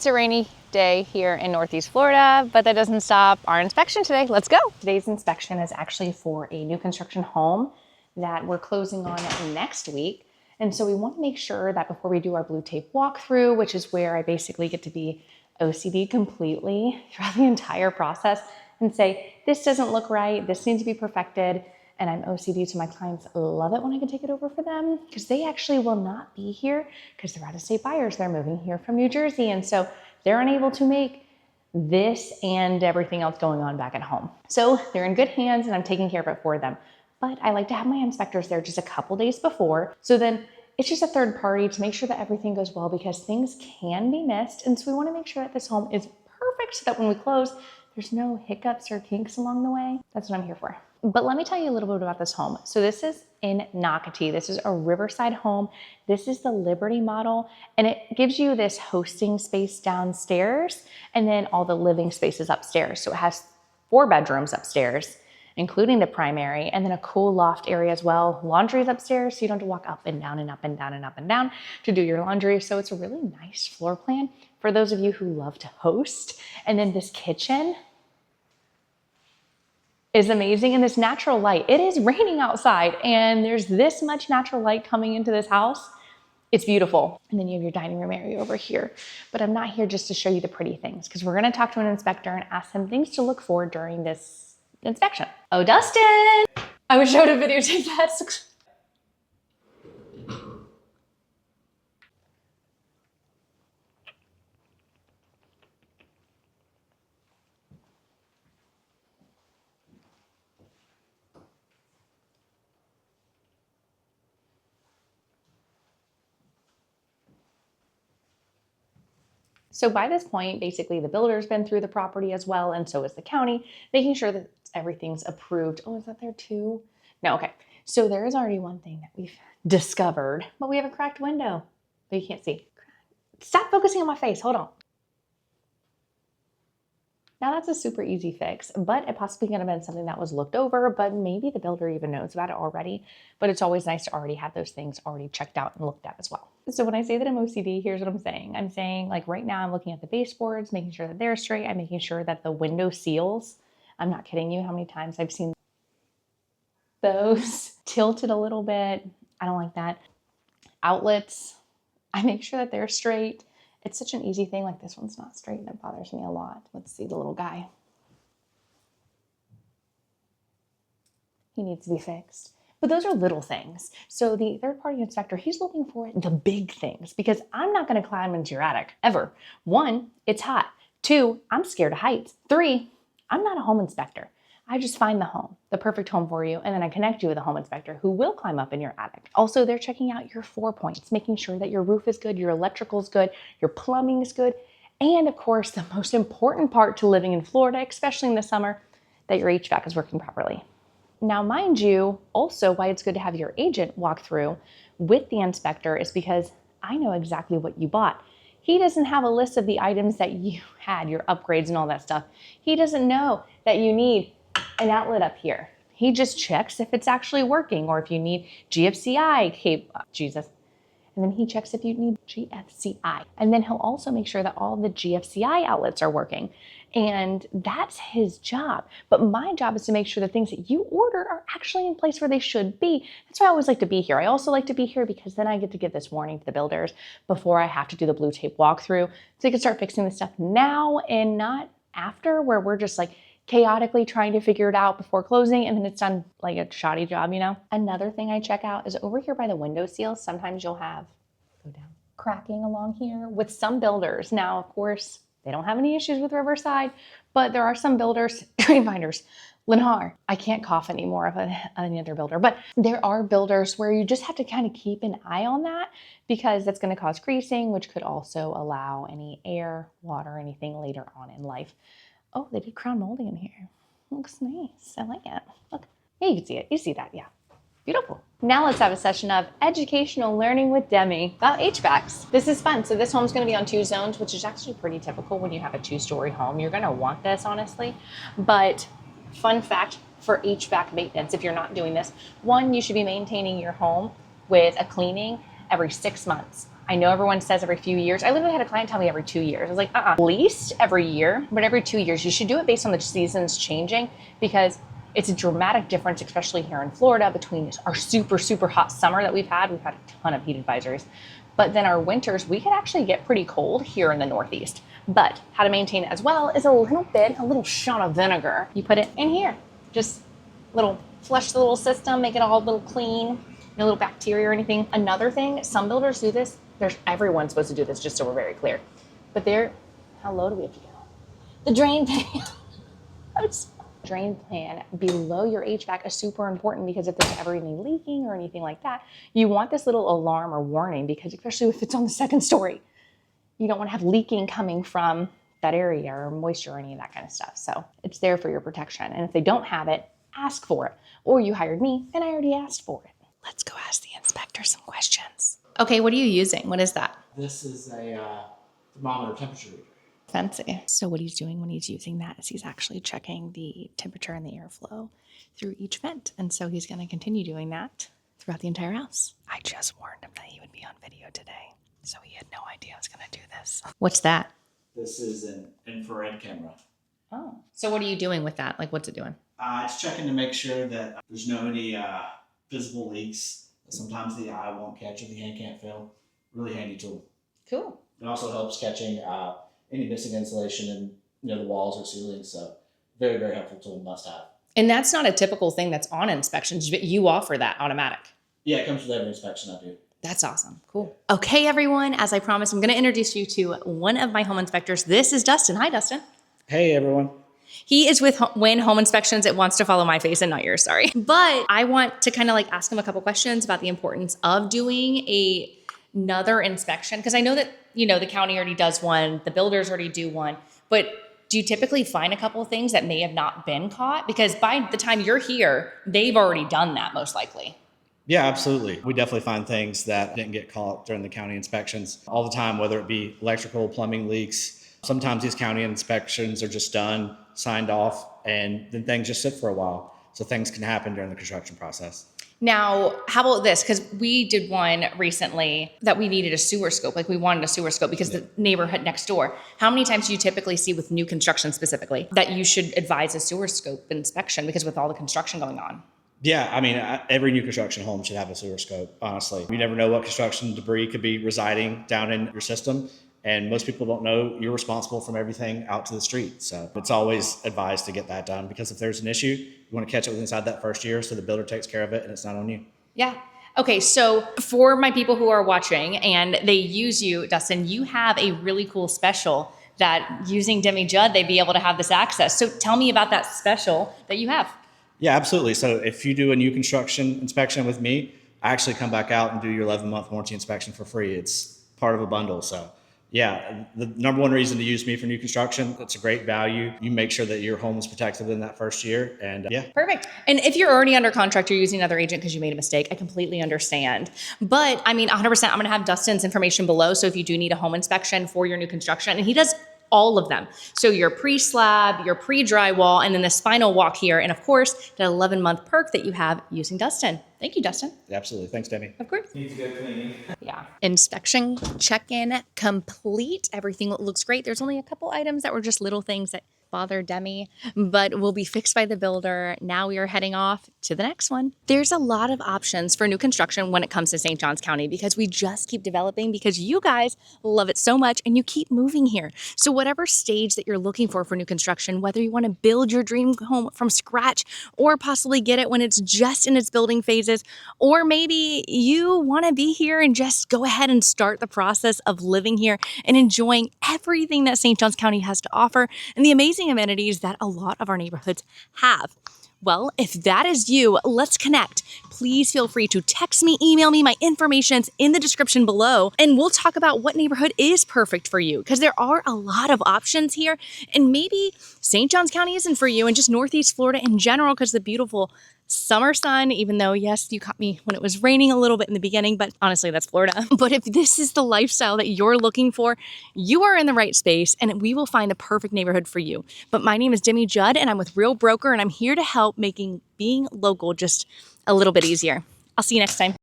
It's a rainy day here in Northeast Florida, but that doesn't stop our inspection today. Let's go. Today's inspection is actually for a new construction home that we're closing on next week. And so we want to make sure that before we do our blue tape walkthrough, which is where I basically get to be OCD completely throughout the entire process and say, this doesn't look right, this needs to be perfected. And I'm OCD, so my clients love it when I can take it over for them because they actually will not be here because they're out-of-state buyers. They're moving here from New Jersey. And so they're unable to make this and everything else going on back at home. So they're in good hands and I'm taking care of it for them. But I like to have my inspectors there just a couple days before. So then it's just a third party to make sure that everything goes well because things can be missed. And so we want to make sure that this home is perfect so that when we close, there's no hiccups or kinks along the way. That's what I'm here for. But let me tell you a little bit about this home. So this is in Nocatee. This is a riverside home. This is the Liberty model, and it gives you this hosting space downstairs and then all the living spaces upstairs. So it has 4 bedrooms upstairs, including the primary, and then a cool loft area as well. Laundry is upstairs, so you don't have to walk up and down and up and down and up and down to do your laundry. So it's a really nice floor plan for those of you who love to host. And then this kitchen is amazing, and this natural light. It is raining outside and there's this much natural light coming into this house. It's beautiful. And then you have your dining room area over here. But I'm not here just to show you the pretty things because we're gonna talk to an inspector and ask him things to look for during this inspection. Oh, Dustin! I wish I would have videotaped that. So by this point, basically the builder's been through the property as well, and so is the county, making sure that everything's approved. Oh, is that there too? No, okay. So there is already one thing that we've discovered, but we have a cracked window that you can't see. Stop focusing on my face, hold on. Now that's a super easy fix, but it possibly could have been something that was looked over, but maybe the builder even knows about it already, but it's always nice to already have those things already checked out and looked at as well. So when I say that I'm OCD, here's what I'm saying. I'm saying like right now I'm looking at the baseboards, making sure that they're straight. I'm making sure that the window seals, I'm not kidding you how many times I've seen those tilted a little bit. I don't like that. Outlets, I make sure that they're straight. It's such an easy thing, like this one's not straight and it bothers me a lot. Let's see the little guy. He needs to be fixed. But those are little things. So the third-party inspector, he's looking for the big things because I'm not gonna climb into your attic, ever. 1, it's hot. 2, I'm scared of heights. 3, I'm not a home inspector. I just find the home, the perfect home for you, and then I connect you with a home inspector who will climb up in your attic. Also, they're checking out your 4 points, making sure that your roof is good, your electrical is good, your plumbing is good, and of course, the most important part to living in Florida, especially in the summer, that your HVAC is working properly. Now, mind you, also why it's good to have your agent walk through with the inspector is because I know exactly what you bought. He doesn't have a list of the items that you had, your upgrades and all that stuff. He doesn't know that you need an outlet up here. He just checks if it's actually working or if you need GFCI cable, Jesus. And then he checks if you need GFCI. And then he'll also make sure that all the GFCI outlets are working. And that's his job. But my job is to make sure the things that you order are actually in place where they should be. That's why I always like to be here. I also like to be here because then I get to give this warning to the builders before I have to do the blue tape walkthrough. So they can start fixing this stuff now and not after, where we're just like chaotically trying to figure it out before closing and then it's done like a shoddy job, you know? Another thing I check out is over here by the window seals, sometimes you'll have, go down, cracking along here with some builders. Now, of course, they don't have any issues with Riverside, but there are some builders, Train Finders, Lennar. I can't cough anymore of any other builder, but there are builders where you just have to kind of keep an eye on that because that's going to cause creasing, which could also allow any air, water, anything later on in life. Oh, they did crown molding in here. Looks nice. I like it. Look. Yeah, you can see it. You see that, yeah. Beautiful. Now let's have a session of educational learning with Demi about HVACs. This is fun. So this home's going to be on 2 zones, which is actually pretty typical when you have a 2-story home. You're going to want this, honestly. But fun fact for HVAC maintenance, if you're not doing this, 1, you should be maintaining your home with a cleaning every 6 months. I know everyone says every few years. I literally had a client tell me every 2 years. I was like, at least every year, but every 2 years. You should do it based on the seasons changing, because it's a dramatic difference, especially here in Florida, between our super, super hot summer that we've had. We've had a ton of heat advisories. But then our winters, we could actually get pretty cold here in the Northeast. But how to maintain it as well is a little shot of vinegar. You put it in here, just flush the little system, make it all a little clean, no little bacteria or anything. Another thing, some builders do this. Everyone's supposed to do this, just so we're very clear. But how low do we have to go? The drain pan. Drain pan below your HVAC is super important, because if there's ever any leaking or anything like that, you want this little alarm or warning, because especially if it's on the second story, you don't want to have leaking coming from that area or moisture or any of that kind of stuff. So it's there for your protection. And if they don't have it, ask for it. Or you hired me and I already asked for it. Let's go ask the inspector some questions. Okay, what are you using? What is that? This is a thermometer temperature reader. Fancy. So what he's doing when he's using that is he's actually checking the temperature and the airflow through each vent. And so he's going to continue doing that throughout the entire house. I just warned him that he would be on video today, so he had no idea I was going to do this. What's that? This is an infrared camera. Oh. So what are you doing with that? Like, what's it doing? It's checking to make sure that there's no any visible leaks that sometimes the eye won't catch or the hand can't feel. Really handy tool. Cool. It also helps catching any missing insulation in the walls or ceilings. So very, very helpful tool, must have. And that's not a typical thing that's on inspections, but you offer that automatic. Yeah, it comes with every inspection I do. That's awesome. Cool. Okay, everyone, as I promised, I'm going to introduce you to one of my home inspectors. This is Dustin. Hi, Dustin. Hey, everyone. He is with Win Home Inspections. It wants to follow my face and not yours, sorry. But I want to kind of ask him a couple questions about the importance of doing another inspection, because I know that, the county already does one, the builders already do one, but do you typically find a couple of things that may have not been caught? Because by the time you're here, they've already done that, most likely. Yeah, absolutely. We definitely find things that didn't get caught during the county inspections all the time, whether it be electrical, plumbing leaks. Sometimes these county inspections are just done, signed off, and then things just sit for a while. So things can happen during the construction process. Now, how about this? Because we did one recently that we needed a sewer scope. We wanted a sewer scope because the neighborhood next door. How many times do you typically see with new construction specifically that you should advise a sewer scope inspection, because with all the construction going on? Yeah, every new construction home should have a sewer scope, honestly. You never know what construction debris could be residing down in your system. And most people don't know you're responsible from everything out to the street. So it's always advised to get that done, because if there's an issue, you want to catch it inside that first year so the builder takes care of it and it's not on you. Yeah. Okay, so for my people who are watching and they use you, Dustin, you have a really cool special that using Demi Judd, they'd be able to have this access. So tell me about that special that you have. Yeah, absolutely. So if you do a new construction inspection with me, I actually come back out and do your 11-month warranty inspection for free. It's part of a bundle. So yeah, the number one reason to use me for new construction, it's a great value. You make sure that your home is protected in that first year. And yeah. Perfect. And if you're already under contract, you're using another agent because you made a mistake, I completely understand. But 100%, I'm going to have Dustin's information below. So if you do need a home inspection for your new construction, and he does all of them. So your pre-slab, your pre-drywall, and then the spinal walk here. And of course, that 11-month perk that you have using Dustin. Thank you, Dustin. Absolutely. Thanks, Demi. Of course. Needs to go cleaning. Yeah. Inspection check-in complete. Everything looks great. There's only a couple items that were just little things that bother Demi, but will be fixed by the builder. Now we are heading off to the next one. There's a lot of options for new construction when it comes to St. Johns County, because we just keep developing, because you guys love it so much and you keep moving here. So whatever stage that you're looking for new construction, whether you want to build your dream home from scratch or possibly get it when it's just in its building phases, or maybe you want to be here and just go ahead and start the process of living here and enjoying everything that St. Johns County has to offer and the amazing amenities that a lot of our neighborhoods have. Well, if that is you, let's connect. Please feel free to text me, email me. My information's in the description below, and we'll talk about what neighborhood is perfect for you, because there are a lot of options here, and maybe St. Johns County isn't for you, and just Northeast Florida in general, because the beautiful summer sun, even though, yes, you caught me when it was raining a little bit in the beginning, but honestly, that's Florida. But if this is the lifestyle that you're looking for, you are in the right space, and we will find the perfect neighborhood for you. But my name is Demi Judd, and I'm with Real Broker, and I'm here to help making being local just a little bit easier. I'll see you next time.